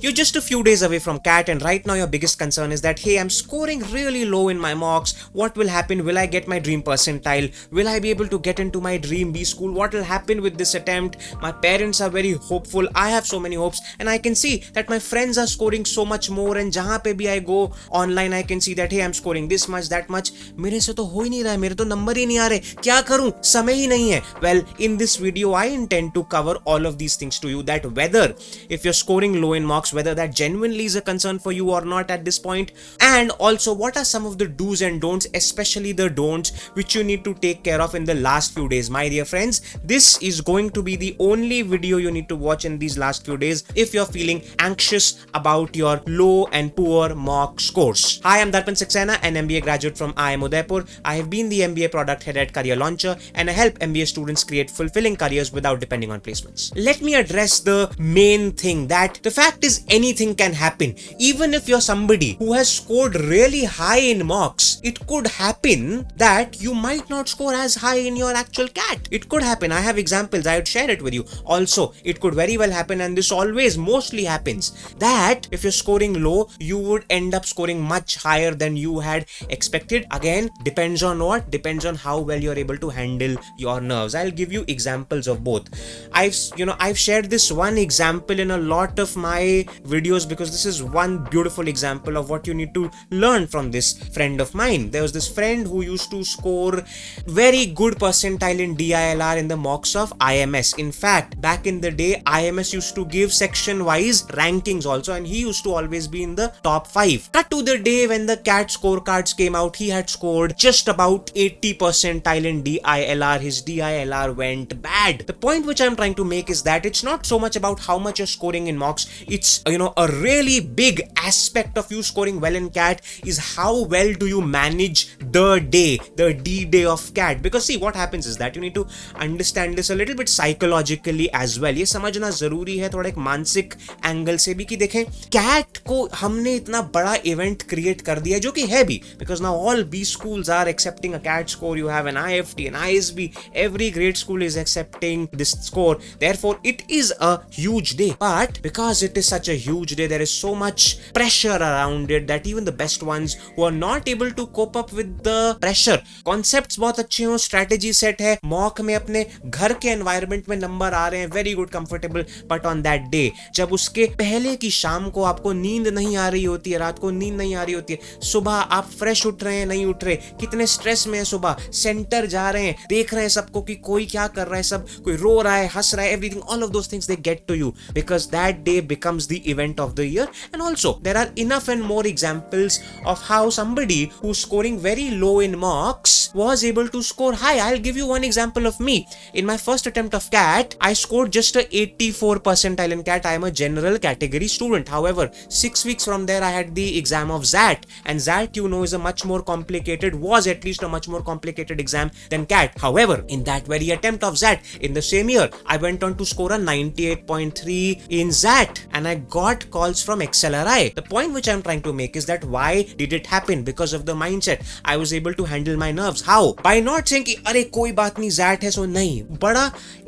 You're just a few days away from CAT, and right now your biggest concern is that, hey, I'm scoring really low in my mocks. What will happen? Will I get my dream percentile? Will I be able to get into my dream B school? What will happen with this attempt? My parents are very hopeful. I have so many hopes, and I can see that my friends are scoring so much more, and jahan pe bhi I go online, I can see that, hey, I'm scoring this much, that much. मेरे से तो हो ही नहीं रहा है, मेरे तो number ही नहीं आ रहे, क्या करूं, समय ही नहीं है. Well, in this video I intend to cover all of these things to you, that whether if you're scoring low in mocks, whether that genuinely is a concern for you or not at this point, and also what are some of the do's and don'ts, especially the don'ts, which you need to take care of in the last few days. My dear friends, this is going to be the only video you need to watch in these last few days if you're feeling anxious about your low and poor mock scores. Hi, I'm Darpan Saxena, an MBA graduate from IIM Udaipur. I have been the MBA product head at Career Launcher, and I help MBA students create fulfilling careers without depending on placements. Let me address the main thing, that the fact is anything can happen. Even if you're somebody who has scored really high in mocks, it could happen that you might not score as high in your actual CAT. It could happen. I have examples. I would share it with you. Also, it could very well happen, and this always mostly happens, that if you're scoring low, you would end up scoring much higher than you had expected. Again, depends on what? Depends on how well you're able to handle your nerves. I'll give you examples of both. I've shared this one example in a lot of my videos because this is one beautiful example of what you need to learn from this friend of mine. There was this friend who used to score very good percentile in DILR in the mocks of IMS. In fact, back in the day, IMS used to give section-wise rankings also, and he used to always be in the top 5. Cut to the day when the CAT scorecards came out, he had scored just about 80 percentile in DILR. His DILR went bad. The point which I'm trying to make is that it's not so much about how much you're scoring in mocks. It's, a really big aspect of you scoring well in CAT is how well do you manage the day, the D-day of CAT. Because see, what happens is that you need to understand this a little bit psychologically as well. ये समझना जरूरी है थोड़ा एक मानसिक angle से भी कि देखें CAT को हमने इतना बड़ा इवेंट क्रिएट कर दिया जो कि है भी, because now all B schools are accepting a CAT score. You have an IFT, an ISB, every grade school is accepting this score. Therefore, it is a huge day. But because it is such a huge day, there is so much pressure around it that even the best ones who are not able to cope up with the pressure, concepts बहुत अच्छे हो, strategy set है, mock में अपने घर के environment में number आ रहे हैं, very good, comfortable, but on that day, जब उसके पहले की शाम को आपको नींद नहीं आ रही होती है, रात को नींद नहीं आ रही होती है, सुबह आप फ्रेश उठ रहे हैं, नहीं उठ रहे, कितने स्ट्रेस में है, सुबह सेंटर जा रहे हैं, देख रहे हैं सबको कि कोई क्या कर रहा है, सब कोई रो रहा है, हंस रहा है, everything, all of those things they get to you because that day becomes the event of the year. And also there are enough and more examples of how somebody who's scoring very low in mocks was able to score high. I'll give you one example of me. In my first attempt of CAT, I scored just a 84 percentile in CAT. I am a general category student. However, 6 weeks from there I had the exam of XAT, and XAT is a much more complicated, was at least a much more complicated exam than CAT. However, in that very attempt of XAT, in the same year, I went on to score a 98.3 in XAT, and I got calls from XLRI. The point which I'm trying to make is that why did it happen? Because of the mindset. I was able to handle my nerves. How? By not saying कि अरे कोई बात नहीं, XAT है सो नहीं.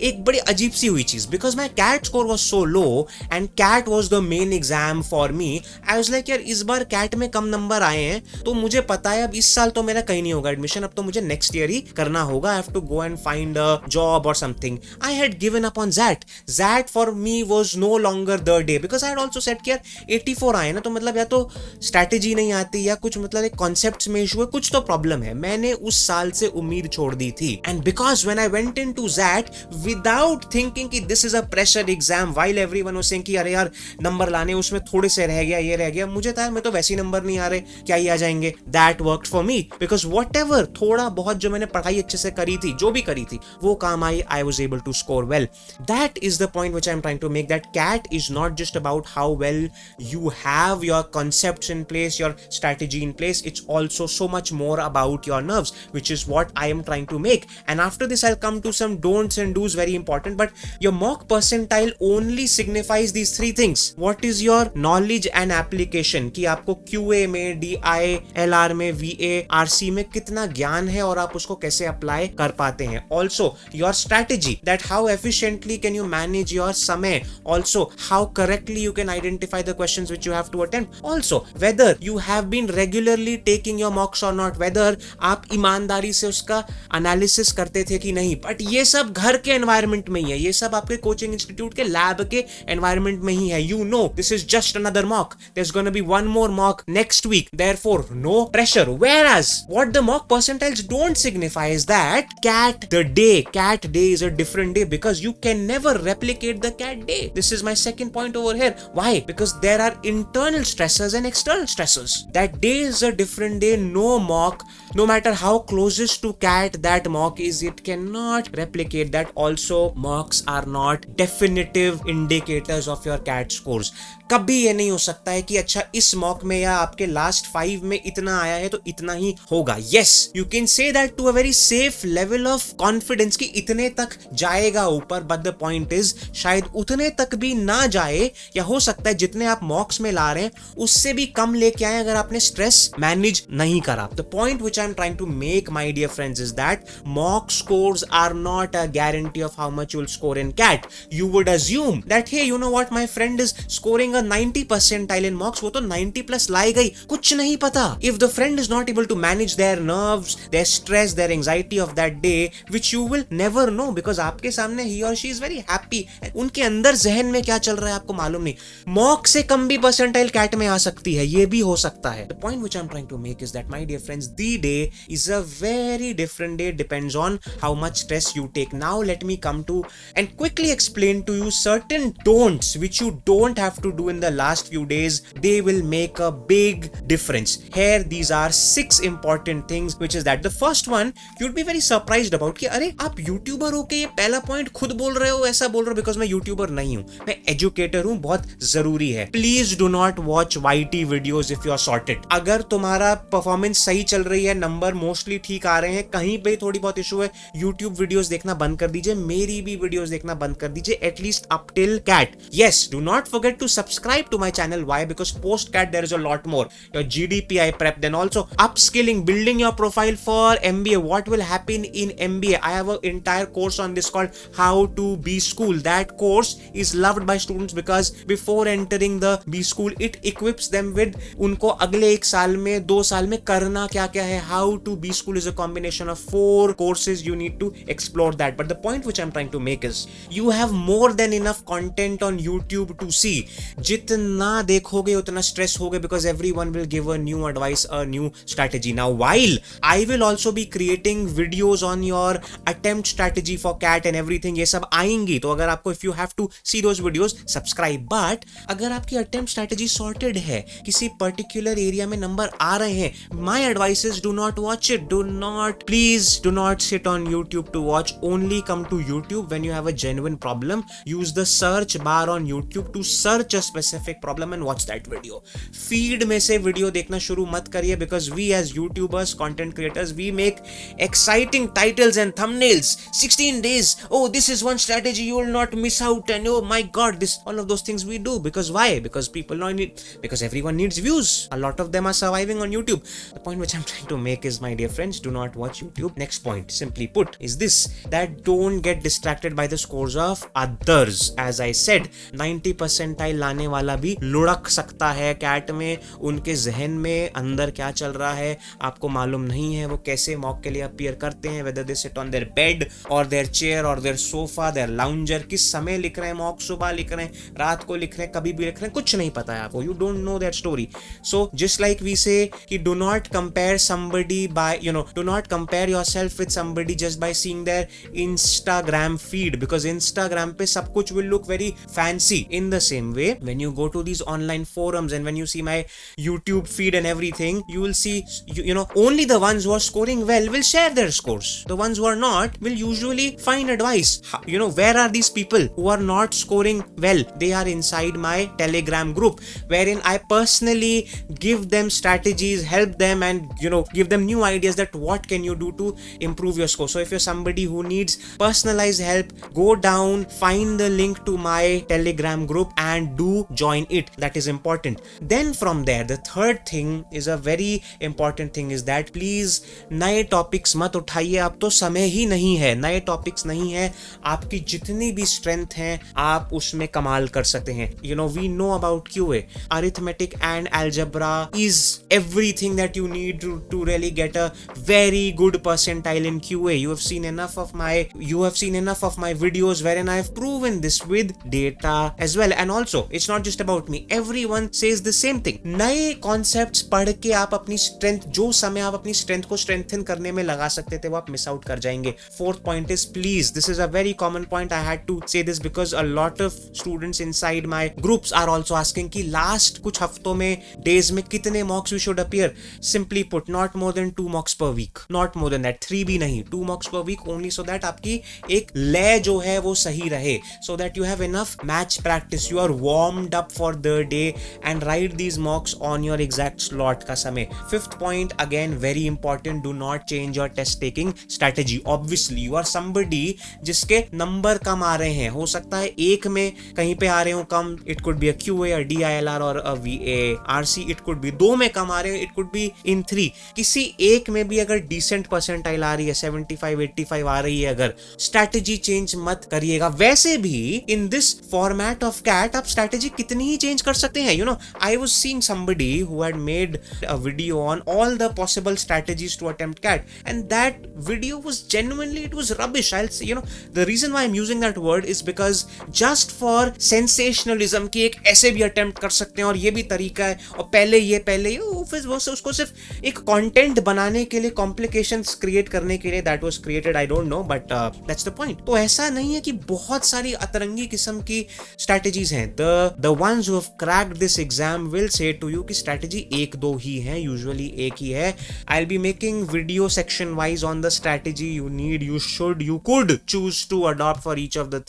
एक बड़ी अजीब सी हुई चीज. Because my CAT score was so low and CAT was the main exam for me, I was like यार इस बार CAT में कम नंबर आए हैं तो मुझे पता है अब इस साल तो मेरा कहीं नहीं होगा एडमिशन, अब तो मुझे नेक्स्ट ईयर ही करना होगा. I have to go and find a job or something. I had given up on XAT. XAT for me was no longer the day because I had also said कि यार 84 आए ना तो मतलब या तो स्ट्रैटेजी नहीं आती या कुछ मतलब एक कॉन्सेप्ट्स में इशू है, कुछ तो प्रॉब्लम है. मैंने उस साल से उम्मीद छोड़ दी थी. And because when I went into XAT without thinking कि this is a pressure exam, while everyone was saying कि अरे यार नंबर लाने उसमें थोड़े से रह गया, ये रह गया, मुझे था मैं तो वैसे ही नंबर नहीं आ रहे, क्या ही आ जाएंगे. That worked for me because whatever थोड़ा बहुत जो मैंने पढ़ाई अच्छे से करी थी, जो भी करी थी वो काम आई. I was able to score well. That is the point which I am trying to make, that CAT is not just about how well you have your concepts in place, your strategy in place. It's also also so much more about your nerves, which is what I am trying to make. And after this I'll come to some don'ts and do's, very important. But your mock percentile only signifies these three things. What is your knowledge and application, कि आपको QA में, DI, LR में, VA, RC में कितना ज्ञान है और आप उसको कैसे अप्लाई कर पाते हैं. Also your strategy, that how efficiently can you manage your समय. Also how correctly you can identify the questions which you have to attempt. Also whether you have been regularly taking your mocks or not, whether आप ईमानदारी से उसका analysis करते थे कि नहीं. But ये सब घर के एनवायरनमेंट में ही है, ये सब आपके कोचिंग इंस्टीट्यूट के लैब के एनवायरनमेंट में ही है. You know this is just another mock, there is gonna be one more mock next week, therefore no pressure. Whereas what the mock percentiles don't signify is that cat day is a different day, because you can never replicate the cat day. This is my second point over here. Why? Because there are internal stressors and external stressors. That day is a different day. No mock, no matter how closest to cat that mock is, it cannot replicate that. Also mocks are not definitive indicators of your cat scores. कभी ये नहीं हो सकता है कि अच्छा इस mock में या आपके लास्ट 5 में इतना आया है तो इतना ही होगा. Yes, you can say that to a very safe level of confidence कि इतने तक जाएगा ऊपर, but the point is शायद उतने तक भी ना जाए, या हो सकता है जितने आप मॉक्स में ला रहे हैं उससे भी कम लेके आए अगर आपने स्ट्रेस मैनेज नहीं करा. The point which I'm trying to make, my dear friends, is that mock scores are not a guarantee of how much you'll score in CAT. You would assume that hey, you know what, my friend is scoring a 90 percentile in mocks, वो तो 90 plus लाएगा ही. कुछ नहीं पता. If the friend is not able to manage their nerves, their stress, their anxiety of that day, which you will never know because आपके सामने he or she is very happy, उनके अंदर जहन में क्या चल रहा है आपको मालूम नहीं. मॉक से कम भी परसेंटाइल कैट में आ सकती है, ये भी हो सकता है. The point which I'm trying to make is that, my dear friends, the day is a very different day, depends on how much stress you take. Now let me come to and quickly explain to you certain don'ts which you don't have to do in the last few days. They will make a big difference. Here these are 6 important things, which is that the first one you'd be very surprised about कि अरे आप YouTuber हो के ये पहला point खुद बोल रहे हो, ऐसा बोल रहे हो. बिकॉज मैं यूट्यूबर नहीं हूं, मैं एजुकेटर हूं, बहुत जरूरी है. Please do not watch YT videos if you are sorted. अगर तुम्हारा परफॉर्मेंस सही चल रही है, नंबर मोस्टली ठीक आ रहे हैं, कहीं पे थोड़ी बहुत इशू है, यूट्यूब वीडियोस देखना बंद कर दीजिए. मेरी भी वीडियोस देखना बंद कर दीजिए, at least up till CAT. Yes, do not forget to subscribe to my channel. Why? Because post CAT there is a lot more. Your GDPI prep, then also upskilling, building your profile for MBA. What will happen in MBA? I have an entire course on this called How to Be School. That course is loved by students because before entering the B School, it equips them with उनको अगले 1 साल में 2 साल में करना क्या क्या है. How to Be School is a combination of 4 courses. You need to explore that. But the point which I'm trying to make is you have more than enough content on YouTube to see. जितना देखोगे उतना stress होगे, because everyone will give a new advice, a new strategy. Now while I will also be creating videos on your attempt strategy for CAT and everything, ये सब आएंगी, तो अगर आपको if you have to see those videos, subscribe. But अगर आपकी attempt strategy sorted है, किसी particular area में नंबर आ रहे हैं, my advice is do not watch it. Please do not sit on YouTube to watch. Only come to YouTube when you have a genuine problem. Use the search bar on YouTube to search a specific problem and watch that video. Feed में से video देखना शुरू मत करिए, because we as YouTubers, content creators, we make exciting titles and thumbnails. 16 days. Oh, this is one strategy you will not miss out. And oh my God, all of those things we do. Because why? Because people know because everyone needs views. A lot of them are surviving on YouTube. The point which I'm trying to make is, my dear friends, do not watch YouTube. Next point, simply put, is this, that don't get distracted by the scores of others. As I said, 90 percentile लाने वाला भी लुढ़क सकता है cat में. उनके जहन में अंदर क्या चल रहा है आपको मालूम नहीं है. वो कैसे मॉक के लिए अपीयर करते हैं, whether they sit on their bed or their chair or their sofa, their lounger, किस समय लिख रहे हैं मॉक, सुबह लिख रहे हैं, रात को लिख रहे हैं, कभी भी लिख रहे हैं, कुछ नहीं पता है आपको. You don't know that story. So just like we say कि do not compare somebody somebody by, do not compare yourself with somebody just by seeing their Instagram feed, because Instagram pe sab kuch will look very fancy. In the same way, when you go to these online forums and when you see my YouTube feed and everything, you will see, only the ones who are scoring well will share their scores. The ones who are not will usually find advice. Where are these people who are not scoring well? They are inside my Telegram group, wherein I personally give them strategies, help them, and give them new ideas that what can you do to improve your score. So if you're somebody who needs personalized help, go down, find the link to my Telegram group and do join it. That is important. Then from there, the third thing is a very important thing, is that please नए topics मत उठाइए. अब तो समय ही नहीं है, नए topics नहीं है. आपकी जितनी भी स्ट्रेंथ है आप उसमें कमाल कर सकते हैं. We know about QA. Arithmetic and algebra is everything that you need to really get a very good percentile in QA. You have seen enough of my videos wherein I have proven this with data as well. And also, it's not just about me. Everyone says the same thing. नए concepts पढ़ के आप अपनी strength, जो समय आप अपनी strength को स्ट्रेंथन करने में लगा सकते थे, वो आप मिस आउट कर जाएंगे. Fourth point is, please, this is a very common point. I had to say this because a lot of students inside my groups are also asking कि लास्ट कुछ हफ्तों में, डेज में कितने mocks we should appear. Simply put, not more than 2 mocks per week, not more than that, 3 भी नहीं, 2 mocks per week only, so that आपकी एक लय जो है वो सही रहे, so that you have enough match practice, you are warmed up for the day and write these mocks on your exact slot का समय. Fifth point, again very important, do not change your test taking strategy. Obviously you are somebody जिसके number कम आ रहे हैं, हो सकता है एक में कहीं पे आ रहे हो कम, it could be a QA, a DILR और a VA RC, it could be 2 में कम आ रहे हो, इट कुड बी इन 3. किसी एक में भी अगर डिसेंट परसेंटाइल आ रही है, 75 85 आ रही है, अगर स्ट्रेटेजी चेंज मत करिएगा. वैसे भी in this format of CAT आप स्ट्रेटेजी कितनी ही चेंज कर सकते हैं. I was seeing somebody who had made a video on all the possible strategies to attempt CAT, and that video was genuinely, it was rubbish. I'll say, the reason why I'm using that word is because just for sensationalism कि एक ऐसे भी attempt कर सकते हैं और ये भी तरीका है और पहले ये वो उसको सिर्फ एक content बनाने के लिए, complications create करने के लिए that was created, I don't know, but that's the point. तो ऐसा नहीं है कि बहुत सारी अतरंगी किस्म की strategies हैं. The ones who have cracked this exam will say to you कि strategy 1-2 ही है, usually एक ही है. I'll be making video section wise on the strategy you need, you should, you could choose to adopt for each of the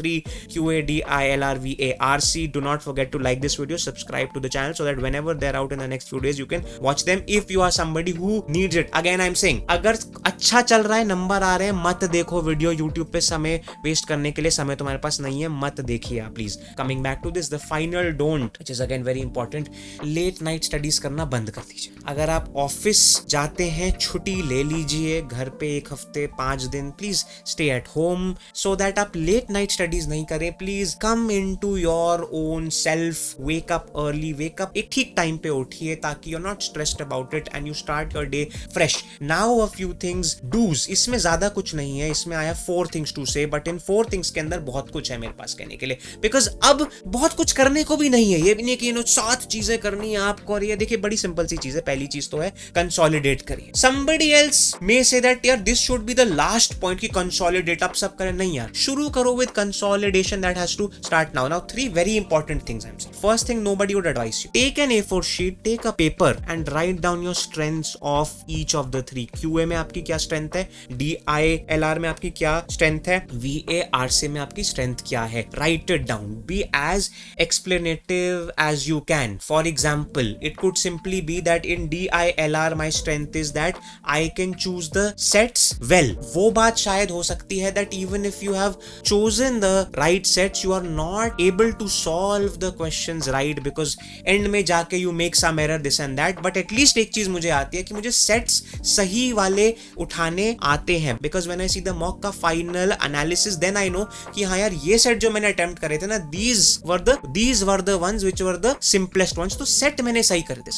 3 QA, DILR, VA, RC. Do not forget to like this video, subscribe to the channel so that whenever they're out in the next few days you can watch them if you are somebody who needs it. Again I'm saying, अगर अच्छा चल रहा है, number आ रहे हैं, मत देखो video YouTube पे समय वेस्ट करने के लिए. समय तुम्हारे पास नहीं है, मत देखिए आप please. Coming back to this, the final don't, which is again very important, late night studies करना बंद कर दीजिए. अगर आप ऑफिस जाते हैं, छुट्टी ले लीजिए, घर पे 1 हफ्ते 5 दिन, please stay at home so that आप लेट नाइट स्टडीज नहीं करें. Please come into your own self, wake up early, wake up एक ठीक टाइम पे उठिए ताकि you are not stressed about it and you start your day fresh. Now a few things dos, इसमें ज्यादा कुछ नहीं है, इसमें आया 4 things to say, but in 4 things के अंदर बहुत कुछ है मेरे पास कहने के लिए, बिकॉज अब बहुत कुछ करने को भी नहीं है. ये भी नहीं कि 7 चीजें करनी है आपको, और ये देखिए बड़ी सिंपल सी चीज है. पहली चीज तो है कंसोलिडेट करिए. somebody else may say that यार this should be the last point कि कंसोलिडेट आप सब करें. नहीं यार, शुरू करो with consolidation, that has to start now. Now 3 very important things I'm saying. First thing, nobody would advise you, take an A4 sheet, take a paper and write down your strengths of each of the 3. QA में आपकी क्या strength है, DILR में आपकी क्या strength है, VA RC में आपकी स्ट्रेंथ क्या है. Write it down, be as explanative as you can. For example, it could simply be that in DILR my strength is that I can choose the sets well. वो बात शायद हो सकती है that even if you have chosen the right sets, you are not able to solve the questions right because end में जाके you make some error this and that. But at least एक चीज मुझे आती है कि मुझे sets सही वाले उठाने आते हैं, because when I see the mock का final analysis, then I know कि हाँ यार ये set जो मैंने attempt करे थे ना, these were the ones which were the simplest ones. तो set मैंने सही करे थे.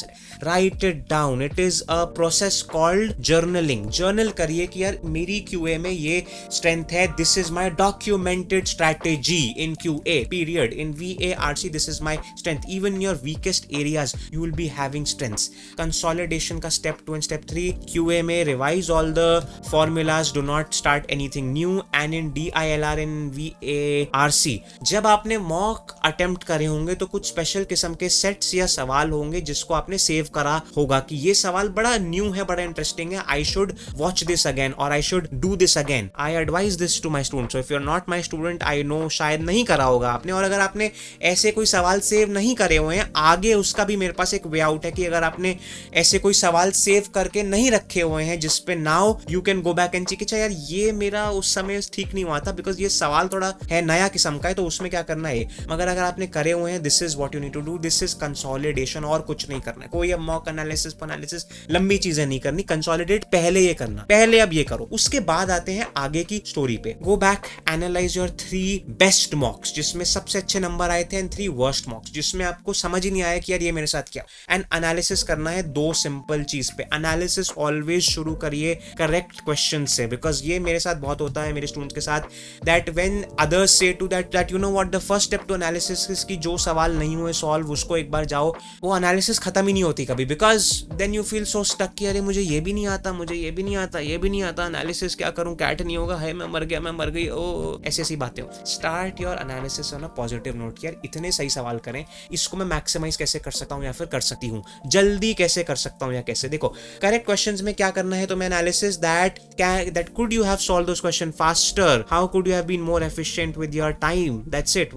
Write it down. It is a process called journaling. Journal करिए कि यार मेरी QA में ये strength है. This is my documented strategy in QA period. In VA RC this is my strength. Even in your weakest areas you will be having strengths. Consolidation का step step 2 and step 3. QA में revise all the formulas, do not start anything new. And in DILR and VARC जब आपने mock attempt करे होंगे तो कुछ special किस्म के सेट्स या सवाल होंगे जिसको आपने सेव करा होगा कि ये सवाल बड़ा न्यू है, बड़ा इंटरेस्टिंग है, I should watch this again और I should do this again. I advise this to my student. So if you are not my student, I know शायद नहीं करा होगा आपने, और अगर आपने ऐसे कोई सवाल सेव नहीं करे हुए हैं आगे, उसका भी मेरे पास एक वे आउट है कि अगर आपने ऐसे कोई सवाल सेव करके नहीं रखे हुए हैं जिसपे now you can go back and check यार ये मेरा उस समय ठीक नहीं हुआ था बिकॉज ये सवाल थोड़ा है नया किस्म का है, तो उसमें क्या करना है. मगर अगर आपने करे हुए हैं, this is what you need to do, this is consolidation, और कुछ नहीं करना है. कोई अब मॉक एनालिसिस लंबी चीजें नहीं करनी, कंसोलिडेट पहले ये करना, पहले अब ये करो. उसके बाद आते हैं आगे की स्टोरी पे. Go back, analyse your 3 best मॉक्स जिसमें सबसे अच्छे नंबर आए थे एंड 3 वर्स्ट मॉक्स जिसमें आपको समझ ही नहीं आया कि यार ये मेरे साथ क्या. एंड एनालिसिस करना है 2 सिंपल चीज पे. एनालिसिस ऑलवेज शुरू करिए करेक्ट क्वेश्चन से, बिकॉज ये मेरे साथ बहुत होता है मेरे स्टूडेंट्स के साथ, that when others say to that you know what the first step to analysis की जो सवाल नहीं हुए सॉल्व उसको एक बार जाओ, वो एनालिसिस खत्म ही नहीं होती कभी, because then you feel so stuck कि अरे मुझे ये भी नहीं आता, मुझे ये भी नहीं आता, ये भी नहीं आता, एनालिसिस क्या करूं, कैट नहीं होगा, है मैं मर गई, ओ ऐसी बातें हो. Start your analysis on a positive note. यार इतने सही सवाल करें, इसको मैं मैक्सिमाइज कैसे कर सकता हूं या फिर कर सकती हूं, जल्दी कैसे कर सकता हूं या कैसे. देखो करेक्ट क्वेश्चंस में क्या करना है, तो मैं analysis that could you have solve those question faster, how could you have been more efficient with your time, that's it.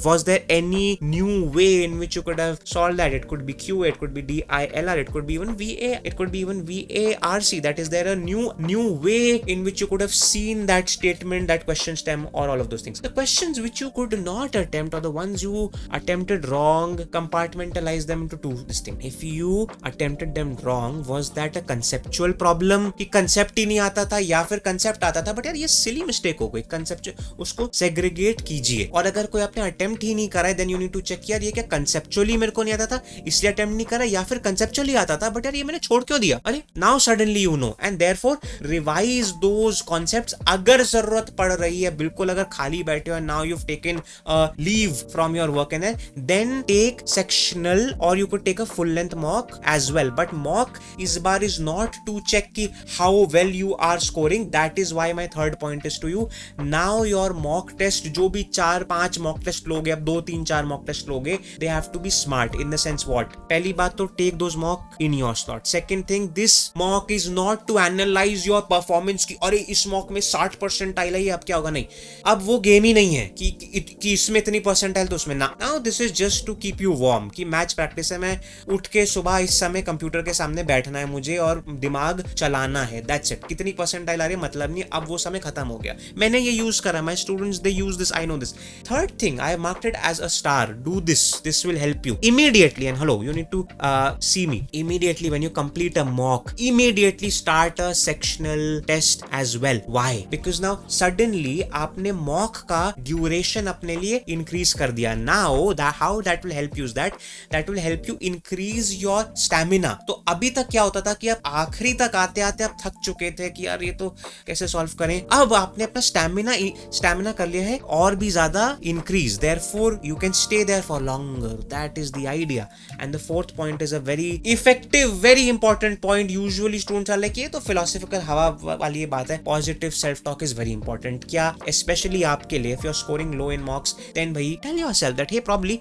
Was there any new way in which you could have solved that? It could be QA, it could be DILR, it could be even VA, it could be even VARC. That is there a new way in which you could have seen that statement, that question stem, or all of those things. The questions which you could not attempt or the ones you attempted wrong, compartmentalize them into 2 this thing. If you attempted them wrong, was that a conceptual problem कि concept ही नहीं आता था, या फिर concept आता था but यार ये silly mistake हो गई, concept उसको segregate कीजिए. और अगर कोई आपने अटेम्प्ट ही नहीं करा है, then you need to check यार ये क्या कंसेप्चुअली मेरे को नहीं आता था इसलिए अटेम्प्ट नहीं करा, या फिर कंसेप्चुअली आता था बट यार ये मैंने छोड़ क्यों दिया, अरे now suddenly you know. And therefore revise those concepts अगर जरूरत पड़ रही है. बिल्कुल अगर खाली बैठे हो, now you have taken leave from your work and then take sectional और you could take a full length mock as well. But mock इस बार इज नॉट टू चेक की how well you are scoring. That is why my third point is to you, now your mock test जो भी 4-5 mock test लोगे, अब 2-3-4 mock test लोगे, they have to be smart in the sense what. पहली बात तो take those mock in your slot. Second thing, this mock is not to analyse your performance की अरे इस मॉक में 60% आई है अब क्या होगा, नहीं. अब वो गेम ही नहीं है कि इसमें इतनी परसेंटाइल तो उसमें ना. Now this is just to keep you warm कि मैच प्रैक्टिस है, मैं उठ के सुबह इस समय कंप्यूटर के सामने बैठना है मुझे और दिमाग चलाना है, दैट्स इट. कितनी परसेंटाइल आ रही है मतलब नहीं, अब वो समय खत्म हो गया. मैंने ये यूज करा, my students they use this, I know this. Third thing, I have marked it as a star. Do this. This will help you immediately. And hello, you need to see me immediately when you complete a mock. Immediately start a sectional test as well. Why? Because now suddenly आपने mock का duration अपने लिए increase कर दिया. Now how that will help you is that will help you increase your stamina. तो अभी तक क्या होता था कि आप आखिरी तक आते आते आप थक चुके थे कि यार ये तो कैसे सॉल्व करें. अब आपने अपना स्टैमिना कर लिया है और भी ज्यादा increase, therefore you can stay there for longer. That is the idea. And the fourth point is a very effective, very important point. Usually students are like ये तो philosophical हवा वाली बात है. Positive self talk is very important. क्या especially आपके लिए, if you're scoring low in mocks, then भाई tell yourself that hey probably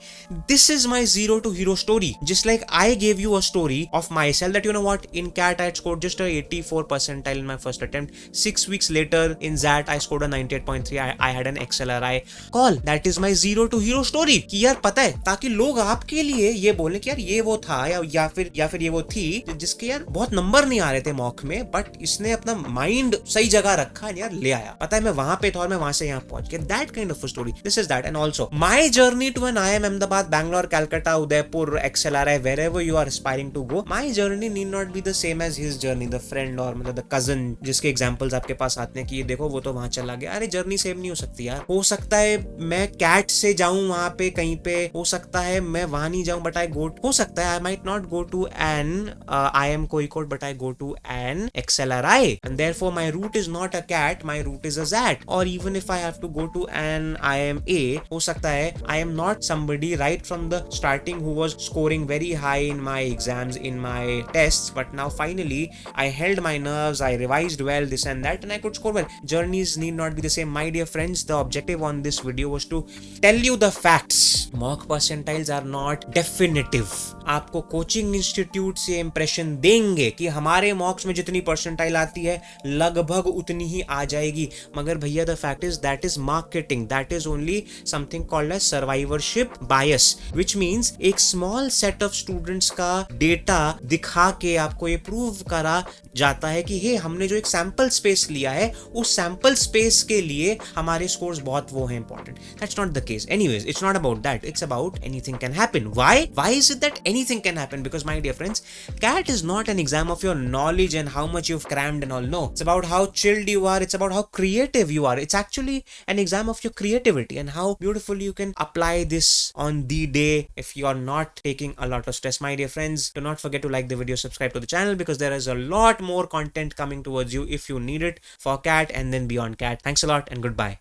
this is my zero to hero story. Just like I gave you a story of myself that you know what, in CAT I had scored just a 84 percentile in my first attempt. 6 weeks later in ZAT I scored a 98.3. I had an XLRI call. That is my zero to hero story. कि यार पता है, ताकि लोग आपके लिए ये बोले कि यार ये वो था या फिर ये वो थी जिसके यार बहुत नंबर नहीं आ रहे थे मॉक में, बट इसने अपना माइंड सही जगह रखा है यार ले आया. पता है मैं वहां पे था और मैं वहां से यहाँ पहुंच गया. That kind of story. This is that. And also my journey to an IIM Ahmedabad, Bangalore, Calcutta, Udaipur, XLRI, wherever you are aspiring to go, my journey need not be the same as his journey. The friend और मतलब the cousin जिसके examples आपके पास आते हैं कि ये देखो वो तो वहां चला गया. अरे जर्नी सेम नहीं हो सकती यार. हो सकता है मैं कैट से जाऊं वहां पे कहीं पे, हो सकता है मैं वहां नहीं जाऊं बट हो सकता है I might not go to an IIM Kozhikode but I go to an XLRI and therefore my route is not a CAT, my route is a ZAT. और even if I have to go to an IIMA, हो सकता है I am not somebody right from the starting who was scoring very high in my exams in my tests, but now finally I held my nerves, I revised well, this and that, and I could score well. Journeys need not be the same. My dear friends, the objective on this video was to tell you the facts. Mock percentiles are not definitive. आपको coaching institute से impression देंगे कि हमारे मॉक्स में जितनी percentile आती है लगभग उतनी ही आ जाएगी, मगर भैया the fact is that is marketing, that is only something called as survivorship bias, which means एक स्मॉल सेट ऑफ स्टूडेंट्स का डेटा दिखा के आपको ये प्रूव करा जाता है कि हे हमने जो एक सैंपल स्पेस लिया है उस सैंपल स्पेस के लिए हमारे स्कोर्स बहुत वो हैं important. That's not the case. Anyways, it's not about that, it's about anything can happen. Why is it that anything can happen? Because my dear friends, CAT is not an exam of your knowledge and how much you've crammed and all. No, it's about how chilled you are, it's about how creative you are. It's actually an exam of your creativity and how beautifully you can apply this on the day if you are not taking a lot of stress. My dear friends, do not forget to like the video, subscribe to the channel, because there is a lot more content coming towards you if you need it for CAT and then beyond CAT. Thanks a lot and goodbye.